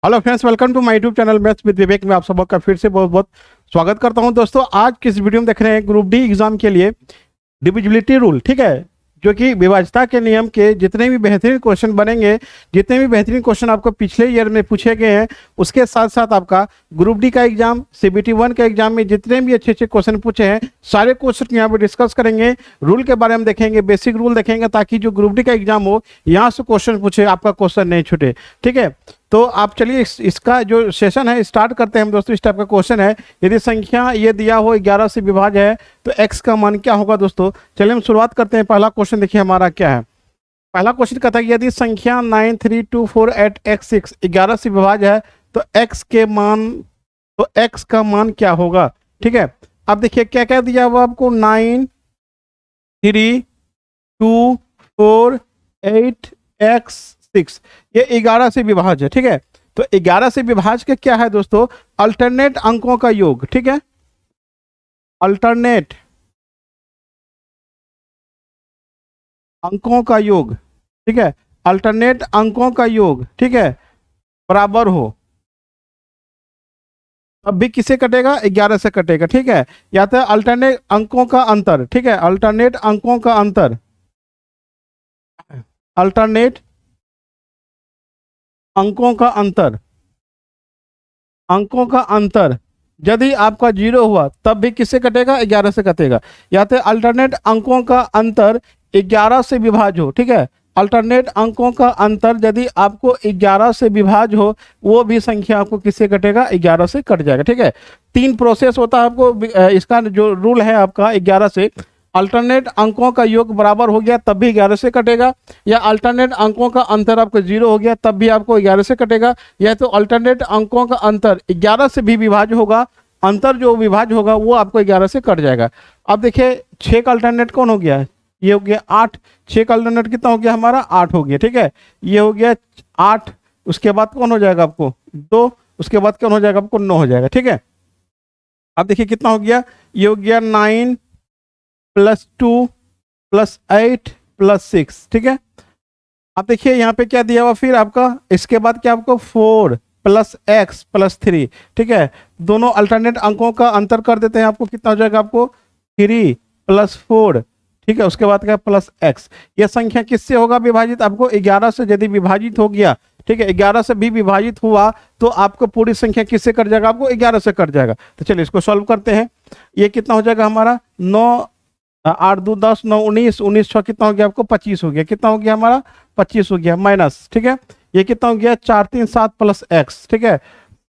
Hello friends, welcome to my YouTube channel maths with Vivek में आप सबका फिर से बहुत बहुत स्वागत करता हूं। दोस्तों, आज किस वीडियो में देख रहे हैं ग्रुप डी एग्जाम के लिए डिविजिबिलिटी रूल, ठीक है, जो कि विभाज्यता के नियम के जितने भी बेहतरीन क्वेश्चन बनेंगे, जितने भी बेहतरीन क्वेश्चन आपको पिछले ईयर में पूछे गए हैं, उसके साथ साथ आपका ग्रुप डी का एग्जाम, सीबीटी 1 का एग्जाम में जितने भी अच्छे अच्छे क्वेश्चन पूछे हैं, सारे क्वेश्चन यहाँ पे डिस्कस करेंगे। रूल के बारे में देखेंगे, बेसिक रूल देखेंगे, ताकि जो ग्रुप डी का एग्जाम हो यहाँ से क्वेश्चन पूछे, आपका क्वेश्चन नहीं छूटे। ठीक है, तो आप चलिए इसका जो सेशन है स्टार्ट करते हैं हम। दोस्तों, इस टाइप का क्वेश्चन है, यदि संख्या ये दिया हो 11 से विभाज्य है तो x का मान क्या होगा। दोस्तों, चलिए हम शुरुआत करते हैं। पहला क्वेश्चन देखिए हमारा क्या है। पहला क्वेश्चन कहता है यदि संख्या 9324 11 से विभाज्य है तो x का मान क्या होगा। ठीक है, अब देखिए क्या क्या दिया हुआ आपको, 9 3 2 4 8 x 6, ये 11 से विभाज्य है। ठीक है, तो 11 से विभाज्य का क्या है दोस्तों, अल्टरनेट अंकों का योग। ठीक है, अल्टरनेट अंकों का योग, ठीक है, अल्टरनेट अंकों का योग, ठीक है, बराबर हो, अब भी किसे कटेगा, 11 से कटेगा। ठीक है, या तो अल्टरनेट अंकों का अंतर, ठीक है, अल्टरनेट अंकों का अंतर, अल्टरनेट अंकों का अंतर, अंकों का अंतर यदि आपका 0 हुआ तब भी किससे कटेगा, 11 से कटेगा। या तो अल्टरनेट अंकों का अंतर 11 से विभाज्य हो, ठीक है, अल्टरनेट अंकों का अंतर यदि आपको 11 से विभाज्य हो, वो भी संख्या आपको किससे कटेगा, 11 से कट जाएगा। ठीक है, 3 प्रोसेस होता है आपको, इसका जो रूल है आपका 11 से, अल्टरनेट अंकों का योग बराबर हो गया तब भी 11 से कटेगा, या अल्टरनेट अंकों का अंतर आपको 0 हो गया तब भी आपको 11 से कटेगा, या तो अल्टरनेट अंकों का अंतर 11 से भी विभाज्य होगा, अंतर जो विभाज्य होगा वो आपको 11 से कट जाएगा। अब देखिए 6 का अल्टरनेट कौन हो गया, ये हो गया 8, 6 का अल्टरनेट कितना हो गया हमारा, 8 हो गया। ठीक है, ये हो गया 8, उसके बाद कौन हो जाएगा आपको 2, उसके बाद कौन हो जाएगा आपको 9 हो जाएगा। ठीक है, अब देखिए कितना हो गया, ये हो गया 9 +2 +8 +6। ठीक है, अब देखिए यहाँ पे क्या दिया हुआ फिर आपका, इसके बाद क्या आपको 4 +x +3। ठीक है, दोनों अल्टरनेट अंकों का अंतर कर देते हैं, आपको कितना हो जाएगा, आपको 3 +4। ठीक है, उसके बाद क्या +x। यह संख्या किससे होगा विभाजित, आपको 11 से यदि विभाजित हो गया, ठीक है, 11 से भी विभाजित हुआ तो आपको पूरी संख्या किससे कट जाएगा, आपको 11 से कट जाएगा। तो चलिए इसको सॉल्व करते हैं। ये कितना हो जाएगा हमारा, 9 8 2 10 9 19 19 6 कितना हो गया आपको, 25 हो गया। कितना हो गया हमारा, 25 हो गया माइनस। ठीक है, ये कितना हो गया, 4 3 7 +x। ठीक है,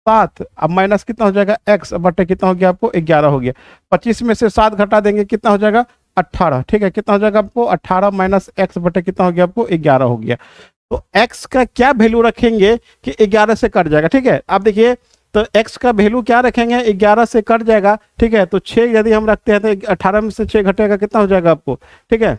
7, अब माइनस कितना हो जाएगा, x बटे कितना हो गया आपको, 11 हो गया। 25 में से 7 घटा देंगे कितना हो जाएगा, 18। ठीक है, कितना हो जाएगा आपको, 18 - x बटे कितना हो गया आपको, 11 हो गया। तो x का क्या वैल्यू रखेंगे कि 11 से कट जाएगा। ठीक है, अब देखिए तो x का वैल्यू क्या रखेंगे, 11 से कट जाएगा। ठीक है, तो 6 यदि हम रखते हैं तो 18 में से 6 घटेगा, कितना हो जाएगा आपको, ठीक है,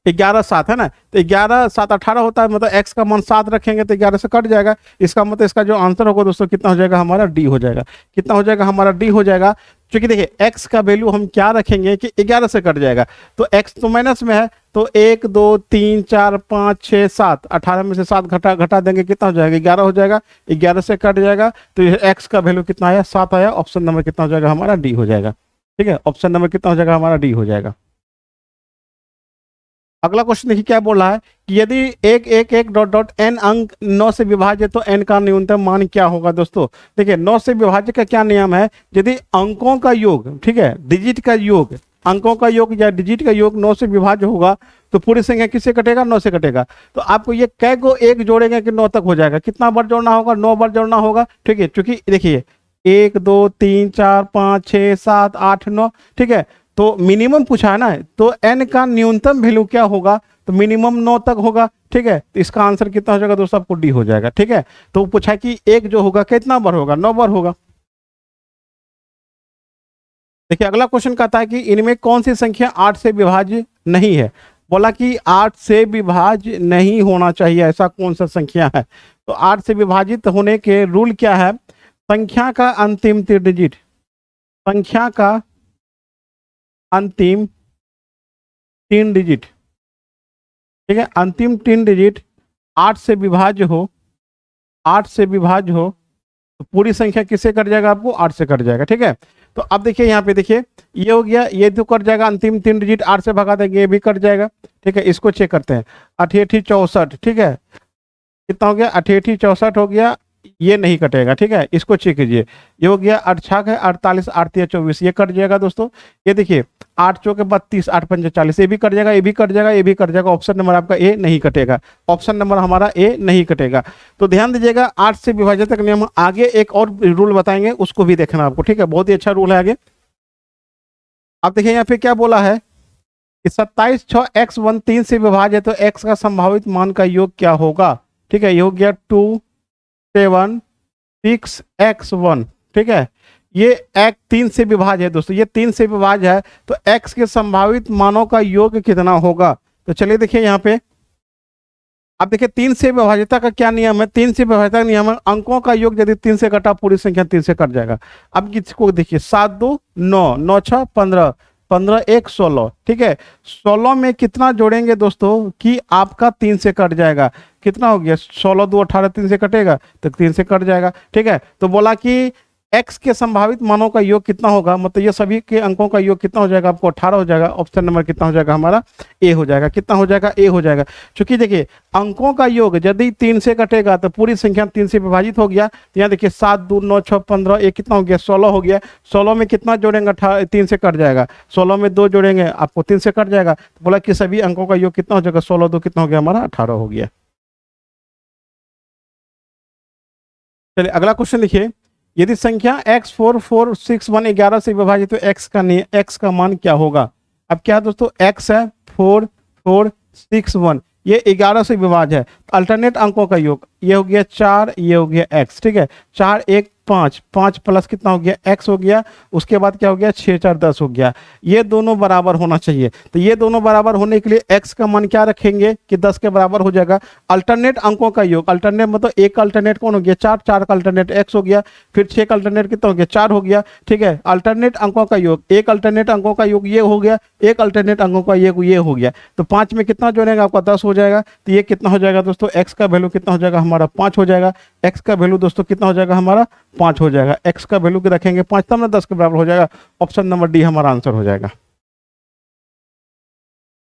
11 7 है ना, तो 11 7 18 होता है, मतलब x का मान 7 रखेंगे तो 11 से कट जाएगा। इसका मतलब इसका जो आंसर होगा दोस्तों कितना हो जाएगा हमारा, डी हो जाएगा। कितना हो जाएगा हमारा, डी हो जाएगा। क्योंकि देखिए x का वैल्यू हम क्या रखेंगे कि 11 से कट जाएगा, तो x तो माइनस में है, तो 1 2 3 4 5 6 7, 18 में से 7 घटा देंगे कितना हो जाएगा, 11 हो जाएगा। 11 से कट जाएगा तो x का वैल्यू कितना आया, 7 आया। ऑप्शन नंबर कितना हो जाएगा हमारा, डी हो जाएगा। ठीक है, ऑप्शन नंबर कितना हो जाएगा हमारा, डी हो जाएगा। अगला क्वेश्चन देखिए क्या बोल रहा है कि यदि 1 1 1 डॉट डॉट n अंक 9 से विभाज्य तो n का न्यूनतम मान क्या होगा। दोस्तों देखिए 9 से विभाज्य का क्या नियम है, यदि अंकों का योग, ठीक है, डिजिट का योग, अंकों का योग या डिजिट का योग 9 से विभाज्य होगा तो पूरी संख्या किससे कटेगा, 9 से कटेगा। तो आपको ये कै को एक जोड़ेंगे कि 9 तक हो जाएगा, कितना बार जोड़ना होगा, 9 बार जोड़ना होगा। ठीक है, क्योंकि देखिए 1 2 3 4 5 6 7 8 9, ठीक है, तो मिनिमम पूछा है ना, तो n का न्यूनतम वैल्यू क्या होगा, तो मिनिमम 9 तक होगा। ठीक है, तो इसका आंसर कितना हो जाएगा दोस्तों, आपको डी हो जाएगा। ठीक है, तो पूछा कि एक जो होगा कितना बार होगा, 9 बार होगा। देखिए अगला क्वेश्चन कहता है कि इनमें कौन सी संख्या 8 से विभाज्य नहीं है। बोला कि 8 से विभाज्य नहीं होना चाहिए, ऐसा कौन सा संख्या है। तो 8 से विभाजित होने के रूल क्या है, संख्या का अंतिम 3 डिजिट, संख्या का अंतिम 3 डिजिट, ठीक है, अंतिम 3 डिजिट 8 से विभाज्य हो, 8 से विभाज्य हो तो पूरी संख्या किससे कट जाएगा? आपको 8 से कट जाएगा। ठीक है, तो अब देखिए यहाँ पे देखिए ये हो गया, ये तो कट जाएगा, अंतिम 3 डिजिट 8 से भगा देंगे, ये भी कट जाएगा। ठीक है, इसको चेक करते हैं। 88 64, ठीक है, कितना हो गया? 88 64 हो गया, ये नहीं कटेगा। ठीक है, इसको चेक कीजिए, ये हो गया 8 छाक है 48, 8 3 24, ये कट जाएगा दोस्तों। ये देखिए 8 चौके 32, 8 पंजे 40, ये भी कट जाएगा, ये भी कट जाएगा, ये भी कट जाएगा। ऑप्शन नंबर आपका ए नहीं कटेगा, ऑप्शन नंबर हमारा ए नहीं कटेगा। तो ध्यान दीजिएगा, 8 से विभाजित का नियम, आगे एक और रूल बताएंगे, उसको भी देखना आपको। ठीक है, बहुत ही अच्छा रूल है आगे। अब देखिए यहाँ पे क्या बोला है कि 27 6 x1 3 से विभाजित है तो x का संभावित मान का योग क्या होगा? ठीक है, ये हो गया 2 7 6 x1। ठीक है, ये x 3 से विभाज्य है दोस्तों, ये 3 से विभाज्य है, तो x के संभावित मानों का योग कितना होगा? तो चलिए देखिए यहाँ पे, अब देखिए 3 से विभाज्यता का क्या नियम है? 3 से विभाज्यता का नियम है, अंकों का योग यदि 3 से कटा पूरी संख्या 3 से कट जाएगा। अब इसको देखिए 7 2 9, 9 6 15, 15 1 16। ठीक है, 16 में कितना जोड़ेंगे दोस्तों कि आपका 3 से कट जाएगा? कितना हो गया? 16 2 18, 3 से कटेगा तो 3 से कट जाएगा। ठीक है, तो बोला कि x के संभावित मानों का योग कितना होगा, मतलब ये सभी के अंकों का योग कितना हो जाएगा? आपको 18 हो जाएगा। ऑप्शन नंबर कितना हो जाएगा? हमारा ए हो जाएगा। कितना हो जाएगा? ए हो जाएगा। क्योंकि देखिए अंकों का योग यदि 3 से कटेगा तो पूरी संख्या 3 से विभाजित हो गया। तो यहाँ देखिए 7 2 9 6 15, ये कितना हो गया? 16 हो गया। 16 में कितना जोड़ेंगे? 3 से कट जाएगा। 16 में 2 जोड़ेंगे, आपको 3 से कट जाएगा। तो बोला कि सभी अंकों का योग कितना हो जाएगा? 16 2 कितना हो गया? हमारा 18 हो गया। चलिए अगला क्वेश्चन देखिए, यदि संख्या x 4 4 6 1 11 से विभाजित तो x का मान क्या होगा? अब क्या है दोस्तों, x है 4 4 6 1, ये 11 से विभाज्य है, अल्टरनेट अंकों का योग, ये हो गया 4, ये हो गया x। ठीक है, 4 1 5, 5 प्लस कितना हो गया? x हो गया। उसके बाद क्या हो गया? 6 4 10 हो गया। ये दोनों बराबर होना चाहिए, तो ये दोनों बराबर होने के लिए x का मान क्या रखेंगे कि 10 के बराबर हो जाएगा। अल्टरनेट अंकों का योग, अल्टरनेट मतलब एक का अल्टरनेट कौन हो गया? 4, 4 का अल्टरनेट x हो गया, फिर 6 का अल्टरनेट कितना हो गया? 4 हो गया। ठीक है, अल्टरनेट अंकों का योग, एक अल्टरनेट अंकों का योग ये हो गया, एक अल्टरनेट अंकों का योग ये हो गया। तो 5 में कितना जोड़ेगा? आपका 10 हो जाएगा। तो ये कितना हो जाएगा दोस्तों? x का वैल्यू कितना हो जाएगा? हमारा 5 हो जाएगा। x का वैल्यू दोस्तों कितना हो जाएगा? हमारा 5 हो जाएगा। x का वैल्यू के रखेंगे 5, तब ना 10 के बराबर हो जाएगा। ऑप्शन नंबर डी हमारा आंसर हो जाएगा।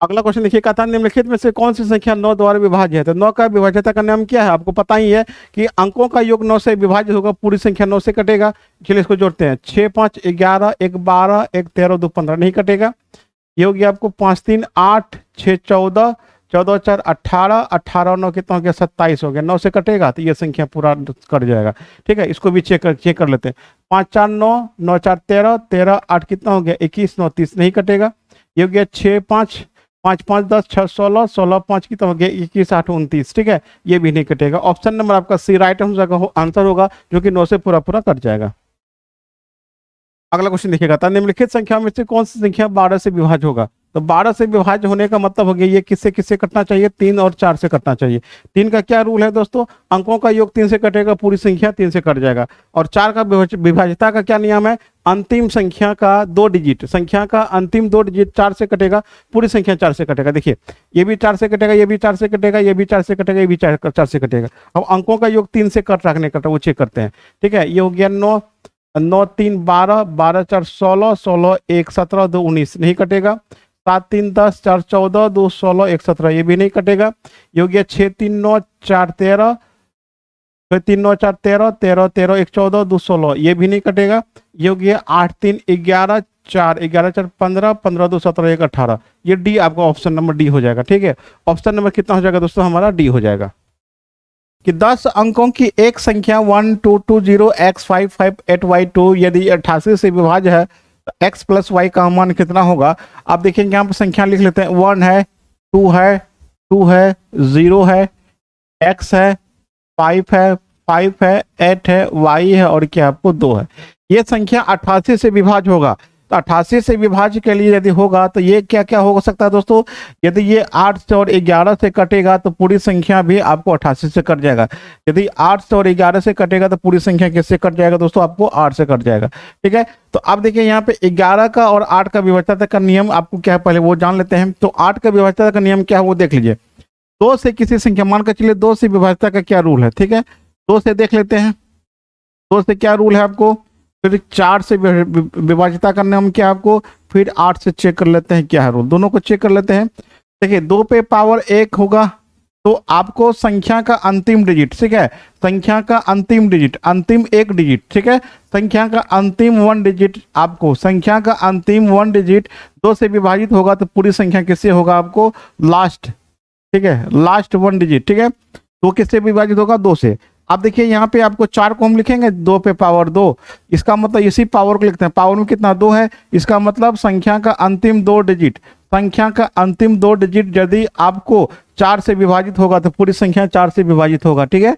अगला क्वेश्चन देखिए, कहता है निम्नलिखित में से कौन सी संख्या 9 द्वारा विभाज्य है? तो 9 का विभाज्यता का नियम क्या है? आपको पता ही है कि अंकों का योग 9 से विभाज्य होगा, पूरी संख्या 9 से कटेगा। चलिए इसको जोड़ते हैं, 6 5 11, 1 12, 1 13, 2 15, नहीं कटेगा। ये हो गया आपको 5 3 8, 6 14, 14 4 18, 18 9 कितना हो गया? 27 हो गया। 9 से कटेगा तो ये संख्या पूरा कट जाएगा। ठीक है, इसको भी चेक कर लेते हैं। 5 4 9, 9 4 13, 13 8 कितना हो गया? 21 9 30, नहीं कटेगा। ये हो गया 6 5, 5 5 10, 6 16, 16 5 कितना हो गया? 21 8 29। ठीक है, ये भी नहीं कटेगा। ऑप्शन नंबर आपका सी राइट आंसर होगा, जो कि 9 से पूरा पूरा कट जाएगा। अगला क्वेश्चन देखिएगा, था निम्नलिखित संख्या में से कौन सी संख्या 12 से विभाज्य होगा? तो 12 से विभाज्य होने का मतलब हो गया ये किससे किससे कटना चाहिए? 3 और 4 से कटना चाहिए। 3 का क्या रूल है दोस्तों? अंकों का योग 3 से कटेगा, पूरी संख्या 3 से कट जाएगा। और 4 का विभाज्यता का क्या नियम है? अंतिम संख्या का 2 डिजिट, संख्या का अंतिम 2 डिजिट 4 से कटेगा, पूरी संख्या 4 से कटेगा। देखिए ये भी 4 से कटेगा, ये भी 4 से कटेगा, ये भी 4 से कटेगा, ये भी 4 से कटेगा। अब अंकों का योग 3 से कट रखने का वो चेक करते हैं। ठीक है, ये हो गया 9 9 3 12, 12 4 16, 16 1 17, 2 19, नहीं कटेगा। 7 3 10, 4 14, 2 16, 1 17, ये भी नहीं कटेगा। ये हो गया 6 3 9 4 13, 6 3 9 4 13, 13 13 1 14, 2 16, ये भी नहीं कटेगा। ये हो गया 8 3 11, 4 11 4 15, 15 2 17, 1 18, ये डी आपका ऑप्शन नंबर डी हो जाएगा। ठीक है, ऑप्शन नंबर कितना हो जाएगा दोस्तों? हमारा डी हो जाएगा। कि 10 अंकों की एक संख्या 1 2 2 0 x 5 5 8 y 2 यदि 88 से विभाज्य है तो x प्लस y का मान कितना होगा? आप देखेंगे यहाँ पर संख्या लिख लेते हैं। 1 है, 2 है, 2 है, 0 है, x है, 5 है, 5 है, 8 है, y है और क्या आपको 2 है। ये संख्या 88 से विभाज्य होगा। तो 88 से विभाज्य के लिए यदि होगा तो ये क्या क्या हो सकता है दोस्तों? यदि ये 8 से और 11 से कटेगा तो पूरी संख्या भी आपको 88 से कट जाएगा। यदि 8 से और 11 से कटेगा तो पूरी संख्या किससे कट जाएगा दोस्तों? आपको 8 से कट जाएगा। ठीक है, तो आप देखिए यहाँ पे 11 का और 8 का विभाज्यता का नियम आपको क्या है पहले वो जान लेते हैं। तो 8 का विभाज्यता का नियम क्या है वो देख लीजिए। 2 से किसी संख्या, मान कर चलिए 2 से विभाज्यता का क्या रूल है? ठीक है, 2 से देख लेते हैं, 2 से क्या रूल है आपको, फिर 4 से विभाजिता करने हम क्या आपको, फिर 8 से चेक कर लेते हैं क्या है रूल, दोनों को चेक कर लेते हैं। देखिए 2 पे पावर 1 होगा तो आपको संख्या का अंतिम डिजिट, ठीक है, संख्या का अंतिम डिजिट, अंतिम एक डिजिट, ठीक है, संख्या का अंतिम 1 डिजिट, आपको संख्या का अंतिम 1 डिजिट 2 से विभाजित होगा तो पूरी संख्या किससे होगा, आपको लास्ट, ठीक है, लास्ट 1 डिजिट, ठीक है, तो किससे विभाजित होगा, 2 से। अब देखिए यहाँ पे आपको 4 को हम लिखेंगे 2 पे पावर 2, इसका मतलब इसी पावर को लिखते हैं, पावर में कितना 2 है, इसका मतलब संख्या का अंतिम 2 डिजिट, संख्या का अंतिम 2 डिजिट यदि आपको 4 से विभाजित होगा तो पूरी संख्या 4 से विभाजित होगा, ठीक है।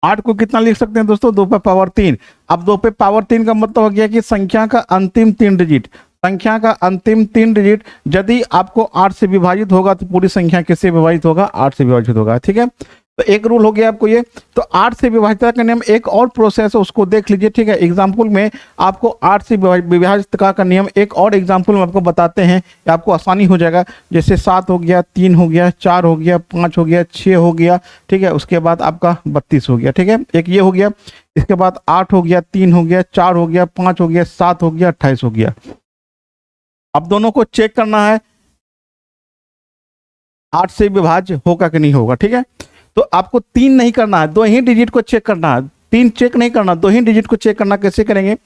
8 को कितना लिख सकते हैं दोस्तों, 2 पे पावर 3। अब 2 पे पावर 3 का मतलब हो गया कि संख्या का अंतिम 3 डिजिट, संख्या का अंतिम 3 डिजिट यदि आपको 8 से विभाजित होगा तो पूरी संख्या किससे विभाजित होगा, 8 से विभाजित होगा, ठीक है। तो एक रूल हो गया आपको ये। तो 8 से विभाजित करने में एक और प्रोसेस है, उसको देख लीजिए, ठीक है। एग्जाम्पल में आपको 8 से विभाजित का नियम एक और एग्जाम्पल में आपको बताते हैं, आपको आसानी हो जाएगा। जैसे 7 हो गया, 3 हो गया, 4 हो गया, 5 हो गया, 6 हो गया, ठीक है, उसके बाद आपका 32 हो गया, ठीक है, एक ये हो गया। इसके बाद 8 हो गया, 3 हो गया, 4 हो गया, 5 हो गया, 7 हो गया, 28 हो गया। अब दोनों को चेक करना है 8 से विभाज्य होगा कि नहीं होगा, ठीक है। तो आपको 3 नहीं करना है, 2 ही डिजिट को चेक करना है, 3 चेक नहीं करना, 2 ही डिजिट को चेक करना। कैसे करेंगे,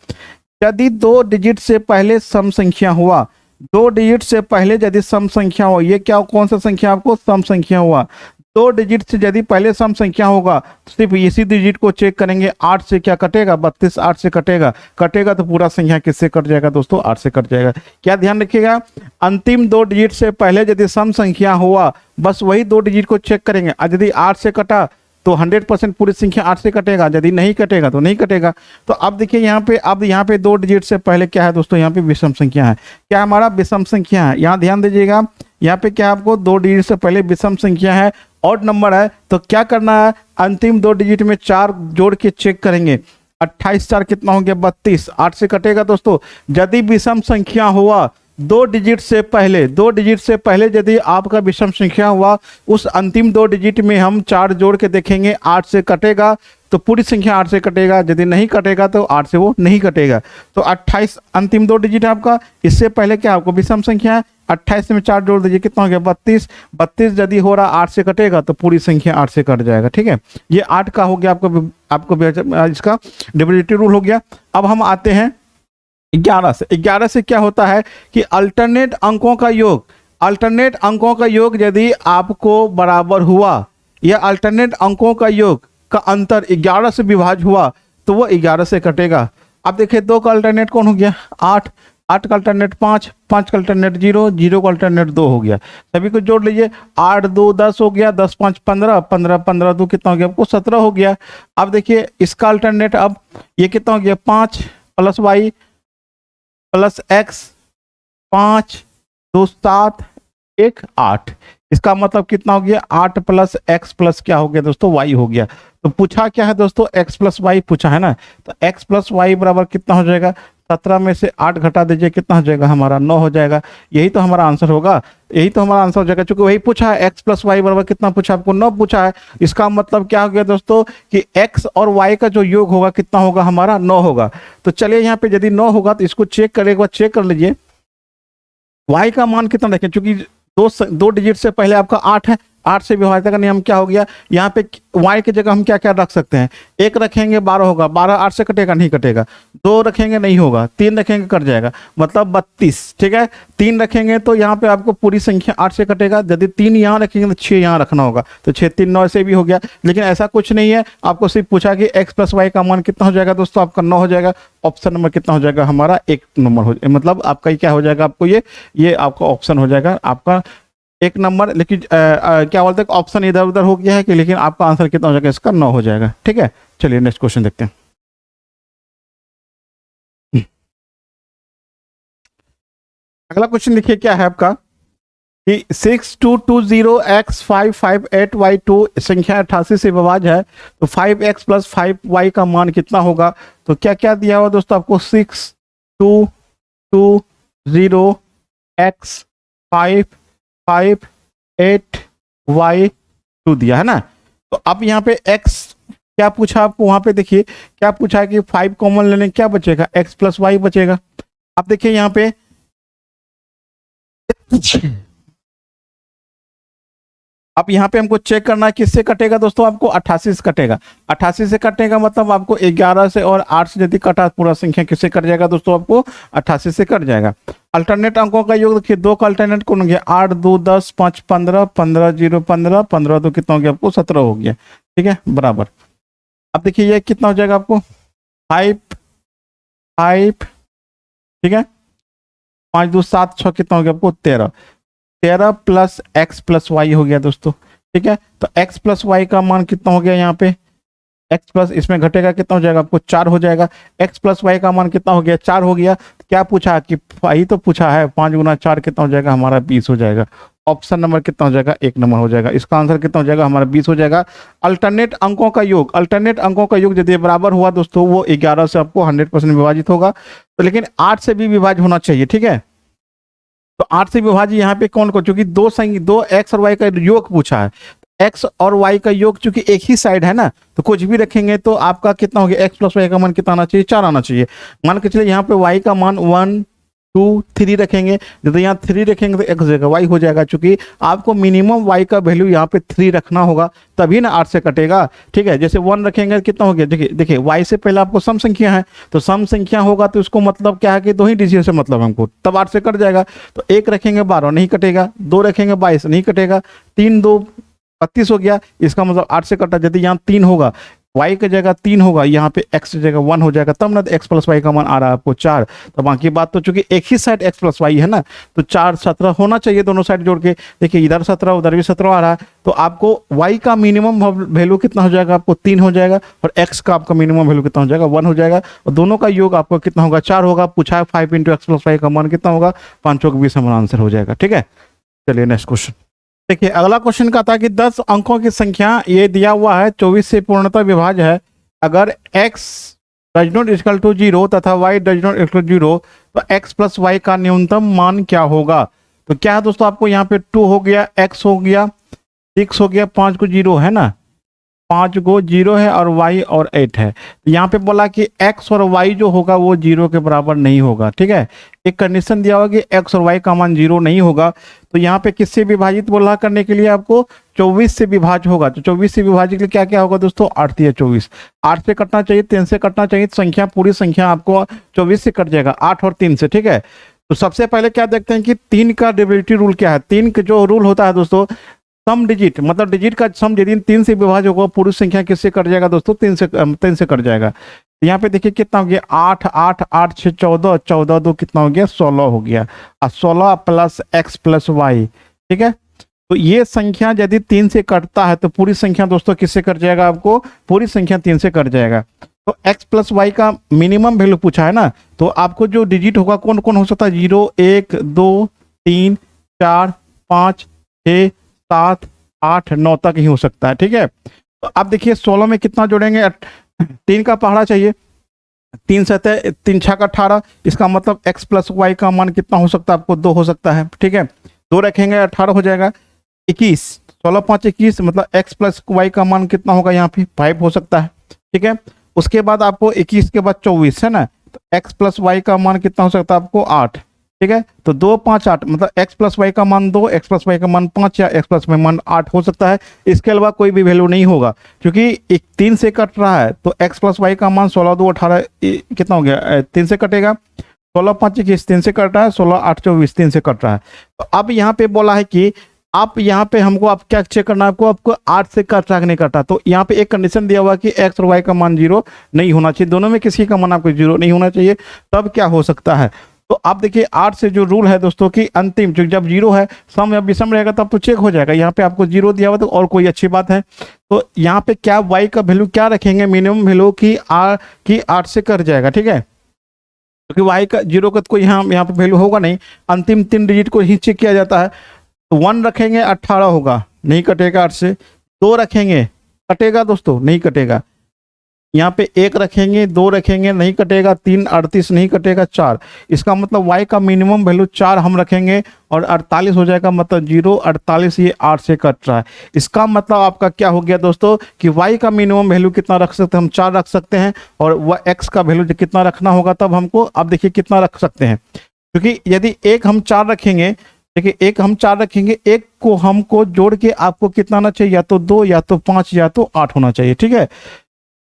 यदि 2 डिजिट से पहले सम संख्या हुआ, 2 डिजिट से पहले यदि सम संख्या हो, ये क्या कौन सा संख्या आपको सम संख्या हुआ, 2 डिजिट से यदि पहले सम संख्या होगा तो सिर्फ इसी डिजिट को चेक करेंगे। 8 से क्या कटेगा, 32 8 से कटेगा, कटेगा तो पूरा संख्या किससे कट जाएगा दोस्तों, 8 से कट जाएगा। क्या ध्यान रखिएगा, अंतिम 2 डिजिट से पहले यदि सम संख्या हुआ बस वही 2 डिजिट को चेक करेंगे। यदि 8 से कटा तो 100% पूरी संख्या 8 से कटेगा, यदि नहीं कटेगा तो नहीं कटेगा। तो अब देखिए यहाँ पे, अब यहाँ पे 2 डिजिट से पहले क्या है दोस्तों, यहाँ पे विषम संख्या है, क्या हमारा विषम संख्या है। यहाँ ध्यान दीजिएगा, यहाँ पे क्या आपको 2 डिजिट से पहले विषम संख्या है, ऑड नंबर है, तो क्या करना है, अंतिम 2 डिजिट में 4 जोड़ के चेक करेंगे। 28 4 कितना हो गया, 32, 8 से कटेगा दोस्तों। यदि विषम संख्या हुआ 2 डिजिट से पहले, 2 डिजिट से पहले यदि आपका विषम संख्या हुआ, उस अंतिम 2 डिजिट में हम 4 जोड़ के देखेंगे, 8 से कटेगा तो पूरी संख्या 8 से कटेगा, यदि नहीं कटेगा तो 8 से वो नहीं कटेगा। तो 28 अंतिम 2 डिजिट है आपका, इससे पहले क्या आपको विषम संख्या है, 28 में 4 जोड़ दीजिए, कितना हो गया 32, 32 यदि हो रहा 8 से कटेगा तो पूरी संख्या 8 से कट जाएगा, ठीक है। ये 8 का हो गया आपको इसका डिविजिबिलिटी रूल हो गया। अब हम आते हैं 11 से। 11 से क्या होता है कि अल्टरनेट अंकों का योग, अल्टरनेट अंकों का योग यदि आपको बराबर हुआ, या अल्टरनेट अंकों का योग का अंतर 11 से विभाज्य हुआ तो वो 11 से कटेगा। अब देखिए 2 का अल्टरनेट कौन हो गया, 8, 8 का अल्टरनेट 5, 5 का अल्टरनेट 0, 0 का अल्टरनेट 2 हो गया। सभी को जोड़ लीजिए, 8 2 10 हो गया, 10 5 15, 15 15 2 कितना हो गया आपको 17 हो गया। अब देखिए इसका अल्टरनेट, अब ये कितना हो गया, 5 प्लस वाई प्लस एक्स, 5 2 7 1 8, इसका मतलब कितना हो गया, 8 प्लस एक्स प्लस क्या हो गया दोस्तों, वाई हो गया। तो पूछा क्या है दोस्तों, एक्स प्लस वाई पूछा है ना, तो एक्स प्लस वाई बराबर कितना हो जाएगा, 17 में से 8 घटा दीजिए, कितना हो जाएगा हमारा 9 हो जाएगा। यही तो हमारा आंसर होगा, यही तो हमारा आंसर हो जाएगा, क्योंकि वही पूछा है, एक्स प्लस वाई बराबर कितना पूछा आपको, 9 पूछा है। इसका मतलब क्या हो गया दोस्तों कि एक्स और वाई का जो योग होगा कितना होगा हमारा, 9 होगा। तो चलिए यहाँ पे यदि 9 होगा तो इसको चेक करें, एक बार चेक कर लीजिए, वाई का मान कितना रखें, क्योंकि 2 डिजिट से पहले आपका 8 है, 8 से विभाजित का नियम क्या हो गया, यहाँ पे y की जगह हम क्या क्या रख सकते हैं, 1 रखेंगे 12 होगा, 12 8 से कटेगा नहीं कटेगा, 2 रखेंगे नहीं होगा, 3 रखेंगे कट जाएगा, मतलब 32, ठीक है। 3 रखेंगे तो यहाँ पे आपको पूरी संख्या 8 से कटेगा, यदि 3 यहाँ रखेंगे तो 6 यहाँ रखना होगा, तो 6 3 9 से भी हो गया। लेकिन ऐसा कुछ नहीं है, आपको सिर्फ पूछा कि x प्लस वाई का मान कितना हो जाएगा दोस्तों, आपका 9 हो जाएगा। ऑप्शन नंबर कितना हो जाएगा हमारा, 1 नंबर हो, मतलब आपका क्या हो जाएगा, आपको ये आपका ऑप्शन हो जाएगा आपका 1 नंबर। लेकिन क्या बोलते हैं, ऑप्शन इधर उधर हो गया है कि, लेकिन आपका आंसर कितना हो जाएगा, इसका 9 हो जाएगा, ठीक है। चलिए नेक्स्ट क्वेश्चन देखते हैं। अगला क्वेश्चन देखिए क्या है आपका कि 6220x558y2 संख्या 88 से विभाज्य है, तो 5x प्लस 5y का मान कितना होगा। तो क्या क्या दिया हुआ दोस्तों आपको, 6220x558y2 दिया है ना। तो अब यहाँ पे x क्या पूछा आपको वहां पे, देखिए क्या पूछा है कि 5 कॉमन लेने क्या बचेगा, x प्लस वाई बचेगा। अब देखिए यहाँ पे अब यहाँ पे हमको चेक करना है किससे कटेगा दोस्तों, आपको 88 से कटेगा। 88 से कटने का मतलब आपको 11 से और 8 से यदि कटा पूरा संख्या किससे कट जाएगा दोस्तों, आपको 88 से कट जाएगा। अल्टरनेट अंकों का योग देखिए, दो का अल्टरनेट कौन हो गया, 8 2 10 5 15 15 0 15 15 2 कितना हो गया आपको 17 हो गया, ठीक है बराबर। अब देखिए ये कितना हो जाएगा आपको 5 5, ठीक है 5 2 7 6 कितना हो गया आपको 13, 13 प्लस एक्स प्लस वाई हो गया दोस्तों, ठीक है। तो x प्लस वाई का मान कितना हो गया यहाँ पे, x प्लस इसमें घटेगा कितना हो जाएगा आपको 4 हो जाएगा। x प्लस वाई का मान कितना हो गया 4 हो गया। क्या पूछा कि वही तो पूछा है 5 गुना 4 कितना हो जाएगा हमारा 20 हो जाएगा। ऑप्शन नंबर कितना हो जाएगा 1 नंबर हो जाएगा। इसका आंसर कितना हो जाएगा हमारा 20 हो जाएगा। अल्टरनेट अंकों का योग, अल्टरनेट अंकों का योग यदि बराबर हुआ दोस्तों वो 11 से आपको 100% विभाजित होगा, तो लेकिन 8 से भी विभाज्य होना चाहिए, ठीक है। तो 8 से विभाज्य यहाँ पे कौन को, चूंकि दो एक्स और वाई का योग पूछा है, एक्स और वाई का योग चूंकि एक ही साइड है ना, तो कुछ भी रखेंगे तो आपका कितना हो गया एक्स प्लस वाई का मान कितना आना चाहिए 4 आना चाहिए। मान के चलिए यहाँ पे वाई का मान 1 2 3 रखेंगे, जब यहाँ 3 रखेंगे तो एक्स जगह वाई हो जाएगा, चूंकि आपको मिनिमम वाई का वैल्यू यहाँ पे 3 रखना होगा तभी ना 8 से कटेगा, ठीक है। जैसे 1 रखेंगे कितना हो गया, देखिए देखिए वाई से पहले आपको सम संख्या है, तो सम संख्या होगा तो इसको मतलब क्या है कि 2 ही डिजिट से मतलब हमको, तब 8 से कट जाएगा। तो 1 रखेंगे 12 नहीं कटेगा, 2 रखेंगे 22 नहीं कटेगा, 3 2 32 हो गया, इसका मतलब 8 से कटा। यदि यहाँ 3 होगा y की जगह 3 होगा, यहाँ पे x की जगह 1 हो जाएगा, तब ना x प्लस वाई का मान आ रहा है आपको 4। तो बाकी बात तो चूंकि एक ही साइड x प्लस वाई है ना, तो 4 17 होना चाहिए दोनों साइड जोड़ के। देखिए इधर 17 उधर भी 17 आ रहा है, तो आपको y का मिनिमम वैल्यू कितना हो जाएगा आपको 3 हो जाएगा, और x का आपका मिनिमम वैल्यू कितना हो जाएगा 1 हो जाएगा, और दोनों का योग आपको कितना होगा 4 होगा। पूछा है 5 इंटू एक्स प्लस वाई का मान कितना होगा, 5 के 20 हमारा आंसर हो जाएगा, ठीक है। चलिए नेक्स्ट क्वेश्चन देखिए। अगला क्वेश्चन का था कि 10 अंकों की संख्या ये दिया हुआ है 24 से पूर्णतः विभाज्य है, अगर x does not equal to 0 तथा y does not equal to 0 तो x प्लस वाई का न्यूनतम मान क्या होगा। तो क्या है दोस्तों, आपको यहाँ पे 2 हो गया, x हो गया, 6 हो गया, 5 को 0 है ना, 5 को 0 है और y और 8 है। तो यहाँ पे बोला कि x और y जो होगा वो 0 के बराबर नहीं होगा, ठीक है। एक कंडीशन दिया होगा कि x और y का मान 0 नहीं होगा, तो यहाँ पे किससे विभाजित बोला करने के लिए आपको 24 से विभाज्य होगा। तो 24 से विभाज्य के लिए क्या क्या होगा दोस्तों, 8 3 24, 8 से कटना चाहिए, 3 से कटना चाहिए, तो संख्या पूरी संख्या आपको 24 से कट जाएगा, 8 और 3 से, ठीक है। तो सबसे पहले क्या देखते हैं कि 3 का डिविजिबिलिटी रूल क्या है। 3 का जो रूल होता है दोस्तों, सम डिजिट मतलब डिजिट का सम यदि 3 से विभाज्य होगा पूरी संख्या किससे कट जाएगा दोस्तों, 3 से कट जाएगा। तो यहाँ पे देखिए कितना हो गया 8 8 8 6 14 14 2 कितना हो गया 16 हो गया, और 16 प्लस एक्स प्लस वाई, ठीक है। तो ये संख्या यदि 3 से कटता है तो पूरी संख्या दोस्तों किससे कट जाएगा, आपको पूरी संख्या 3 से कट जाएगा। तो x प्लस वाई का मिनिमम वैल्यू पूछा है ना, तो आपको जो डिजिट होगा कौन कौन हो सकता है, 0 1 2 3 4 5 6 7 8 9 तक ही हो सकता है, ठीक है। तो अब देखिए 16 में कितना जोड़ेंगे, 3 का पहाड़ा चाहिए, 3 7 3 6 18, इसका मतलब x प्लस वाई का मान कितना हो सकता है आपको 2 हो सकता है, ठीक है। 2 रखेंगे 18 हो जाएगा, 21 16 5 21 मतलब x प्लस वाई का मान कितना होगा यहाँ पे 5 हो सकता है, ठीक है। उसके बाद आपको 21 के बाद 24 है ना, तो x प्लस वाई का मान कितना हो सकता है आपको 8, ठीक है। तो 2 5 8 मतलब x प्लस वाई का मान 2, x प्लस वाई का मान 5 या x प्लस वाई मान 8 हो सकता है। इसके अलावा कोई भी वैल्यू नहीं होगा, क्योंकि 3 से कट रहा है, तो x प्लस वाई का मान 16 2 18 कितना हो गया 3 से कटेगा, 16 5 21 3 से कट रहा है, 16 8 24 3 से कट रहा है। तो अब यहाँ पे बोला है कि आप यहाँ पे हमको आप क्या चेक करना है, आपको 8 से कट रहा नहीं कटा। तो यहाँ पे एक कंडीशन दिया हुआ कि x और y का मान 0 नहीं होना चाहिए, दोनों में किसी का मान आपको 0 नहीं होना चाहिए, तब क्या हो सकता है। तो आप देखिए 8 से जो रूल है दोस्तों कि अंतिम जो जब 0 है सम या विषम रहेगा तब तो चेक हो जाएगा। यहाँ पे आपको 0 दिया हुआ तो और कोई अच्छी बात है। तो यहाँ पे क्या y का वैल्यू क्या रखेंगे, मिनिमम वैल्यू की 8 से कट जाएगा, ठीक है। क्योंकि y का 0 का कोई यहाँ पे वैल्यू होगा नहीं, अंतिम 3 डिजिट को ही चेक किया जाता है। तो 1 रखेंगे 18 होगा, नहीं कटेगा 8 से। 2 रखेंगे कटेगा दोस्तों, नहीं कटेगा। यहाँ पे 1 रखेंगे, 2 रखेंगे, नहीं कटेगा, 3, 38 नहीं कटेगा, 4। इसका मतलब y का मिनिमम वैल्यू 4 हम रखेंगे और 48 हो जाएगा, मतलब 0, 48 ये 8 से कट रहा है। इसका मतलब आपका क्या हो गया दोस्तों कि y का मिनिमम वैल्यू कितना रख सकते हैं हम, 4 रख सकते हैं, और वह x का वैल्यू कितना रखना होगा तब हमको, अब देखिए कितना रख सकते हैं, क्योंकि यदि एक हम 4 रखेंगे, देखिए एक हम 4 रखेंगे, एक को हमको जोड़ के आपको कितना आना चाहिए, या तो 2 या तो 5 या तो 8 होना चाहिए, ठीक है।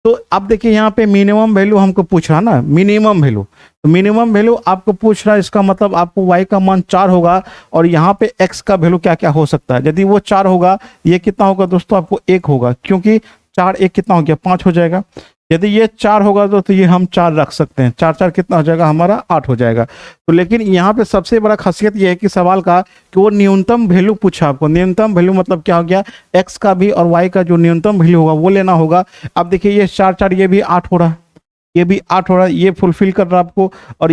तो अब देखिए यहाँ पे मिनिमम वैल्यू हमको पूछ रहा ना, मिनिमम वैल्यू, तो मिनिमम वैल्यू आपको पूछ रहा है, इसका मतलब आपको y का मान 4 होगा, और यहाँ पे x का वैल्यू क्या क्या हो सकता है। यदि वो 4 होगा, ये कितना होगा दोस्तों, आपको 1 होगा, क्योंकि 4 1 कितना हो गया, 5 हो जाएगा। यदि ये 4 होगा तो ये हम 4 रख सकते हैं, 4 4 कितना हो जाएगा हमारा, 8 हो जाएगा। तो लेकिन यहाँ पे सबसे बड़ा खासियत ये है कि सवाल का कि वो न्यूनतम वैल्यू पूछा आपको। न्यूनतम वैल्यू मतलब क्या हो गया, x का भी और y का जो न्यूनतम वैल्यू होगा वो लेना होगा। अब देखिए ये 4 4 ये भी 8 हो रहा है, ये भी 8 हो रहा है, ये फुलफिल कर रहा है आपको, और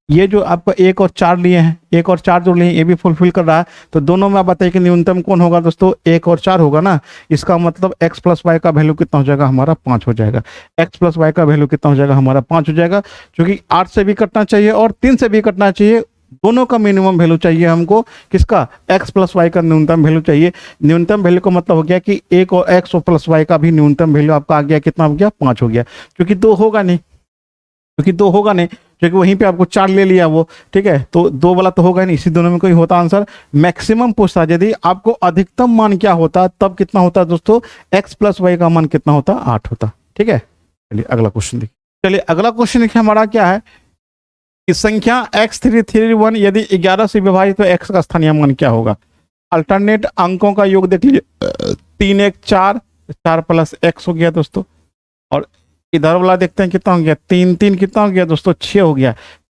ये जो आपका 1 और 4 लिए हैं, 1 और 4 जो लिए हैं ये भी फुलफिल कर रहा है। तो दोनों में आप बताइए कि न्यूनतम कौन होगा दोस्तों, 1 और 4 होगा ना। इसका मतलब x प्लस वाई का वैल्यू कितना हो जाएगा हमारा, 5 हो जाएगा। x प्लस वाई का वैल्यू कितना हो जाएगा हमारा, 5 हो जाएगा, क्योंकि 8 से भी कटना चाहिए और 3 से भी कटना चाहिए। दोनों का मिनिमम वैल्यू चाहिए हमको, किसका, x प्लस वाई का न्यूनतम वैल्यू चाहिए। न्यूनतम वैल्यू का मतलब हो गया कि एक और x और प्लस वाई का भी न्यूनतम वैल्यू आपका आ गया, कितना हो गया, 5 हो गया, क्योंकि 2 होगा नहीं, क्योंकि वहीं पे आपको 4 ले लिया वो, ठीक है। तो 2 वाला तो होगा नहीं, इसी दोनों में कोई होता आंसर। मैक्सिमम पूछता, यदि आपको अधिकतम मान क्या होता तब कितना होता दोस्तों, x प्लस वाई का मान कितना होता, 8 होता, ठीक है। चलिए अगला क्वेश्चन देखिए। चलिए अगला क्वेश्चन देखिए हमारा क्या है कि संख्या x331 यदि 11 से विभाजित तो x का स्थानीय मान क्या होगा। अल्टरनेट अंकों का योग देख लीजिए, 3 1 4, 4 प्लस x हो गया दोस्तों, और इधर वाला देखते हैं कितना हो गया, 3 3 कितना हो गया दोस्तों, 6 हो गया,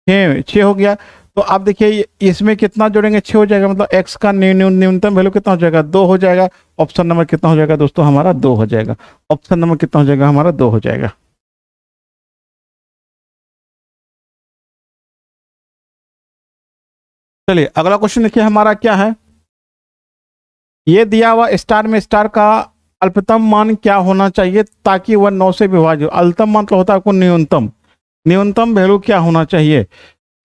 6 हो गया। तो आप देखिए इसमें कितना जोड़ेंगे, 6 हो जाएगा, मतलब x का न्यूनतम वैल्यू कितना हो जाएगा, 2 हो जाएगा। ऑप्शन नंबर कितना हो जाएगा दोस्तों हमारा, 2 हो जाएगा। ऑप्शन नंबर कितना हो जाएगा हमारा, 2 हो जाएगा। चलिए अगला क्वेश्चन देखिए हमारा क्या है, ये दिया हुआ स्टार में स्टार का अल्पतम मान क्या होना चाहिए ताकि वह 9 से विभाजित हो। अल्पतम मान तो होता है आपको न्यूनतम, न्यूनतम वैल्यू क्या होना चाहिए।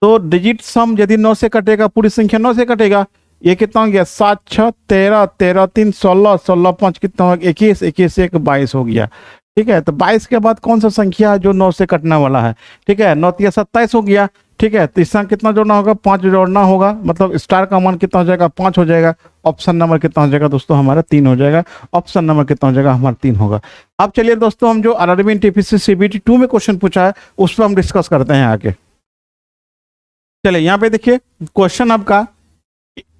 तो डिजिट सम यदि 9 से कटेगा, पूरी संख्या 9 से कटेगा, ये कितना हो गया, 7 6 13, 13 3 16, 16 5 कितना हो गया, 21, 21 1 22 हो गया, ठीक है। तो 22 के बाद कौन सा संख्या है जो 9 से कटने वाला है, ठीक है। 9 3 27 हो गया, ठीक है। तो इसका कितना जोड़ना होगा, 5 जोड़ना होगा, मतलब स्टार का मान कितना हो जाएगा, 5 हो जाएगा। ऑप्शन नंबर कितना हो जाएगा दोस्तों हमारा, 3 हो जाएगा। ऑप्शन नंबर कितना हो जाएगा हमारा, 3 होगा। अब चलिए दोस्तों हम जो आरआरबी एनटीपीसी सीबीटी 2 में क्वेश्चन पूछा है उस पर हम डिस्कस करते हैं आगे। चलिए यहाँ पे देखिए क्वेश्चन आपका,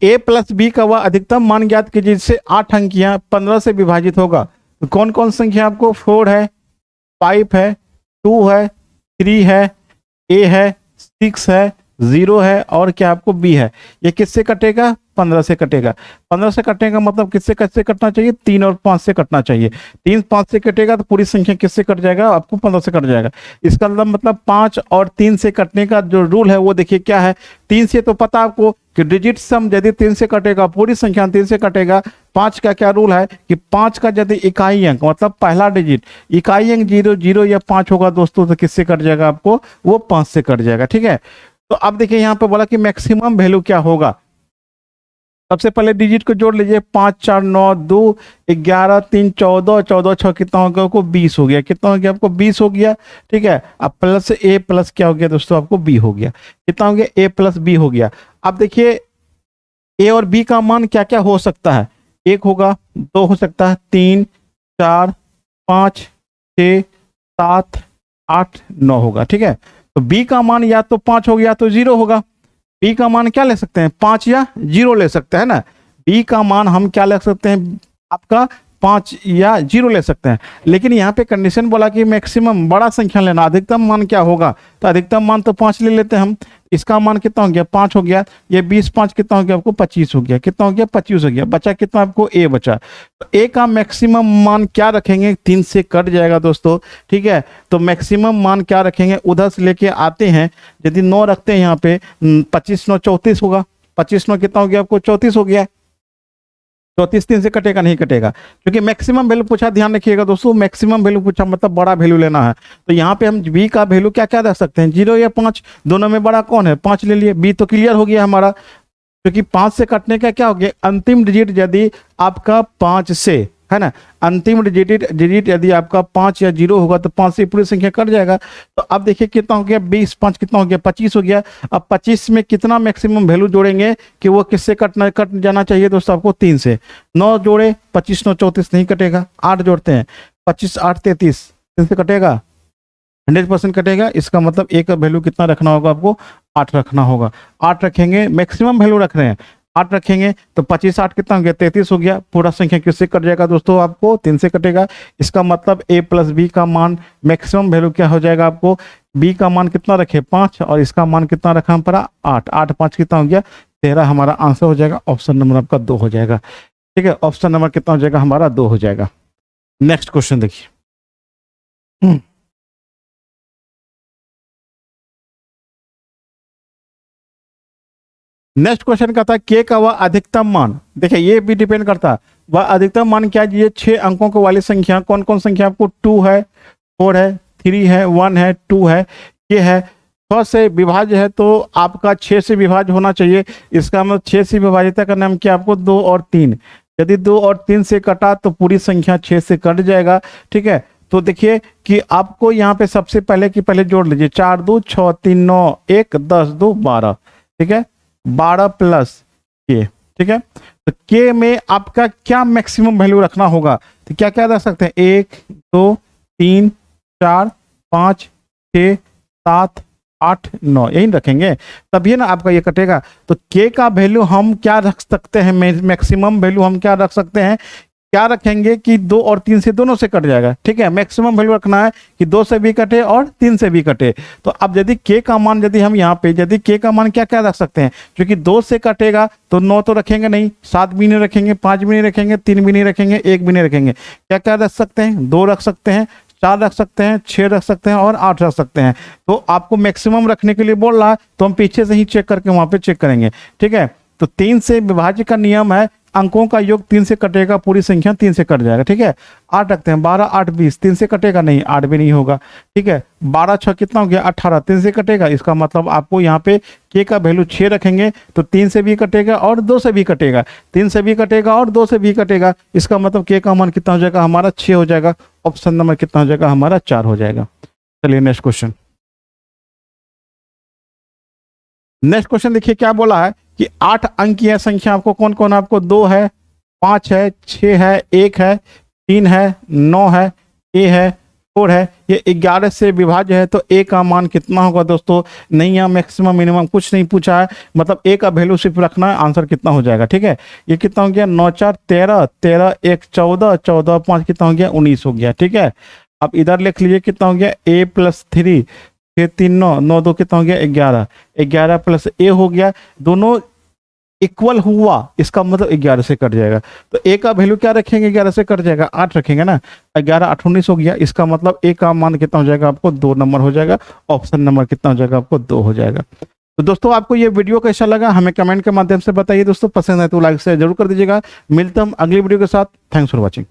a प्लस बी का वह अधिकतम मान ज्ञात कीजिए जिससे 8 अंकियां 15 से विभाजित होगा। तो कौन कौन संख्या आपको, 4 है, 5 है, 2 है, 3 है, a है, 6 है, 0 है, और क्या आपको b है। ये किससे कटेगा, 15 से कटेगा। 15 से कटने का मतलब किससे कैसे कटना चाहिए, 3 और 5 से कटना चाहिए। 3 5 से कटेगा तो पूरी संख्या किससे कट जाएगा, आपको 15 से कट जाएगा। इसका मतलब 5 और 3 से कटने का जो रूल है वो देखिए क्या है। 3 से तो पता आपको कि डिजिट सम यदि 3 से कटेगा, पूरी संख्या 3 से कटेगा। 5 का क्या रूल है कि 5 का यदि इकाई अंक मतलब पहला डिजिट इकाई अंक 0 0 या 5 होगा दोस्तों, तो किससे कट जाएगा आपको, वो 5 से कट जाएगा, ठीक है। तो अब देखिए यहाँ पे बोला कि मैक्सिमम वैल्यू क्या होगा। सबसे पहले डिजिट को जोड़ लीजिए, 5 4 9 2 11 3 14, 14 6 कितना हो गया आपको, 20 हो गया। कितना हो गया आपको, 20 हो गया, ठीक है। अब प्लस a प्लस क्या हो गया दोस्तों, आपको b हो गया। कितना हो गया, a प्लस b हो गया। अब देखिए a और b का मान क्या क्या हो सकता है, 1 होगा, 2 हो सकता है, 3 4 5 6 7 8 9 होगा, ठीक है। तो b का मान या तो 5 हो गया तो 0 होगा। b का मान क्या ले सकते हैं, 5 या 0 ले सकते हैं ना। b का मान हम क्या ले सकते हैं, आपका 5 या 0 ले सकते हैं। लेकिन यहाँ पे कंडीशन बोला कि मैक्सिमम बड़ा संख्या लेना, अधिकतम मान क्या होगा, तो अधिकतम मान तो 5 ले लेते हैं हम। इसका मान कितना हो गया, 5 हो गया। ये 20 5 कितना हो गया आपको, 25 हो गया। कितना हो गया, 25 हो गया। बचा कितना आपको, a बचा। तो a का मैक्सिमम मान क्या रखेंगे, 3 से कट जाएगा दोस्तों, ठीक है। तो मैक्सिमम मान क्या रखेंगे, उधर से लेके आते हैं। यदि 9 रखते हैं यहाँ पे, 25 9 34 होगा। 25 9 कितना हो गया आपको, 34 हो गया। 34 3 से कटेगा नहीं कटेगा, क्योंकि मैक्सिमम वैल्यू पूछा, ध्यान रखिएगा दोस्तों, मैक्सिमम वैल्यू पूछा मतलब बड़ा वैल्यू लेना है। तो यहाँ पे हम बी का वैल्यू क्या क्या रख सकते हैं, 0 या 5, दोनों में बड़ा कौन है, 5 ले लिए, बी तो क्लियर हो गया हमारा, क्योंकि 5 से कटने का क्या हो गया, अंतिम डिजिट यदि आपका 5 से है ना, अंतिम डिजिट यदि आपका 5 या 0 होगा तो 5 से पूरी संख्या कट जाएगा। तो अब देखिए कितना हो गया, 20 5 कितना हो गया, 25 हो गया। अब 25 में कितना मैक्सिमम वैल्यू जोड़ेंगे कि वो किससे कट जाना चाहिए दोस्तों, आपको 3 से। 9 जोड़े, 25 9 34 नहीं कटेगा। 8 जोड़ते हैं, 25 8 33, 3 से कटेगा, 100% कटेगा। इसका मतलब ए का वैल्यू कितना रखना होगा आपको, 8 रखना होगा। 8 रखेंगे, मैक्सिमम वैल्यू रख रहे हैं, 8 रखेंगे तो 25 8 कितना हो गया, 33 हो गया। पूरा संख्या किससे कट जाएगा दोस्तों, आपको 3 से कटेगा। इसका मतलब a प्लस बी का मान मैक्सिमम वैल्यू क्या हो जाएगा, आपको b का मान कितना रखे 5 और इसका मान कितना रखा हम पड़ा 8, 8 5 कितना हो गया 13, हमारा आंसर हो जाएगा ऑप्शन नंबर आपका 2 हो जाएगा। ठीक है, ऑप्शन नंबर कितना हो जाएगा हमारा 2 हो जाएगा। नेक्स्ट क्वेश्चन देखिए, नेक्स्ट क्वेश्चन कहता है के का वह अधिकतम मान, देखिए ये भी डिपेंड करता है वह अधिकतम मान क्या है। ये 6 अंकों को वाली संख्या कौन कौन संख्या, आपको 2 है, 4 है, 3 है, 1 है, 2 है, ये है। 6 से विभाज्य है तो आपका 6 से विभाज्य होना चाहिए। इसका मतलब 6 से विभाजित करना हम क्या, आपको 2 और 3, यदि 2 और 3 से कटा तो पूरी संख्या 6 से कट जाएगा। ठीक है, तो देखिए कि आपको यहाँ पे सबसे पहले की पहले जोड़ लीजिए, 4 2 6 3 9 1 10 2 12, ठीक है, 12 प्लस के। ठीक है, तो के में आपका क्या मैक्सिमम वैल्यू रखना होगा, तो क्या क्या रख सकते हैं, 1 2 3 4 5 6 7 8 9, यही रखेंगे तभी ना आपका ये कटेगा। तो के का वैल्यू हम क्या रख सकते हैं, मैक्सिमम वैल्यू हम क्या रख सकते हैं, क्या रखेंगे कि 2 और 3 से दोनों से कट जाएगा। ठीक है, मैक्सिमम वैल्यू रखना है कि 2 से भी कटे और 3 से भी कटे। तो अब यदि के का मान, यदि हम यहाँ पे यदि के का मान क्या क्या रख सकते हैं, क्योंकि 2 से कटेगा तो 9 तो रखेंगे नहीं, 7 भी नहीं रखेंगे, 5 भी नहीं रखेंगे, 3 भी नहीं रखेंगे, 1 भी नहीं रखेंगे। क्या क्या रख सकते हैं, 2 रख सकते हैं, 4 रख सकते हैं, 6 रख सकते हैं और 8 रख सकते हैं। तो आपको मैक्सिमम रखने के लिए बोल रहा है तो हम पीछे से ही चेक करके वहां पे चेक करेंगे। ठीक है, तो 3 से विभाज्य का नियम है, अंकों का योग 3 से कटेगा, पूरी संख्या 3 से कट जाएगा। ठीक है, 8 रखते हैं, 12 8 20, 3 से कटेगा नहीं, 8 भी नहीं होगा। ठीक है, 12 6 कितना हो गया 18, 3 से कटेगा। इसका मतलब आपको यहाँ पे के का वैल्यू 6 रखेंगे तो 3 से भी कटेगा और 2 से भी कटेगा, 3 से भी कटेगा और 2 से भी कटेगा। इसका मतलब के का मान कितना हो जाएगा हमारा 6 हो जाएगा। ऑप्शन नंबर कितना हो जाएगा हमारा 4 हो जाएगा। चलिए नेक्स्ट क्वेश्चन, नेक्स्ट क्वेश्चन देखिए क्या बोला है कि 8 अंक की है संख्या, आपको कौन कौन, आपको 2 है, 5 है, 6 है, 1 है, 3 है, 9 है, ए है, 4 है, ये 11 से विभाज्य है। तो ए का मान कितना होगा दोस्तों, नहीं है मैक्सिमम मिनिमम कुछ नहीं पूछा है, मतलब ए का वैल्यू सिर्फ रखना है, आंसर कितना हो जाएगा। ठीक है, ये कितना हो गया 9 4 13 13 1 14 14 5 कितना हो गया 19 हो गया। ठीक है, अब इधर लिख लीजिए कितना हो गया a प्लस 3 6 3 9 9 2 कितना हो गया 11, 11 प्लस ए हो गया, दोनों इक्वल हुआ, इसका मतलब 11 से कट जाएगा। तो ए का वैल्यू क्या रखेंगे, 11 से कट जाएगा 8 रखेंगे ना, 11 8 19 हो गया। इसका मतलब ए का मान कितना हो जाएगा आपको 2 नंबर हो जाएगा। ऑप्शन नंबर कितना हो जाएगा आपको 2 हो जाएगा। तो दोस्तों आपको ये वीडियो कैसा लगा हमें कमेंट के माध्यम से बताइए दोस्तों, पसंद है तो लाइक शेयर जरूर कर दीजिएगा। मिलता हूं अगली वीडियो के साथ, थैंक्स फॉर वॉचिंग।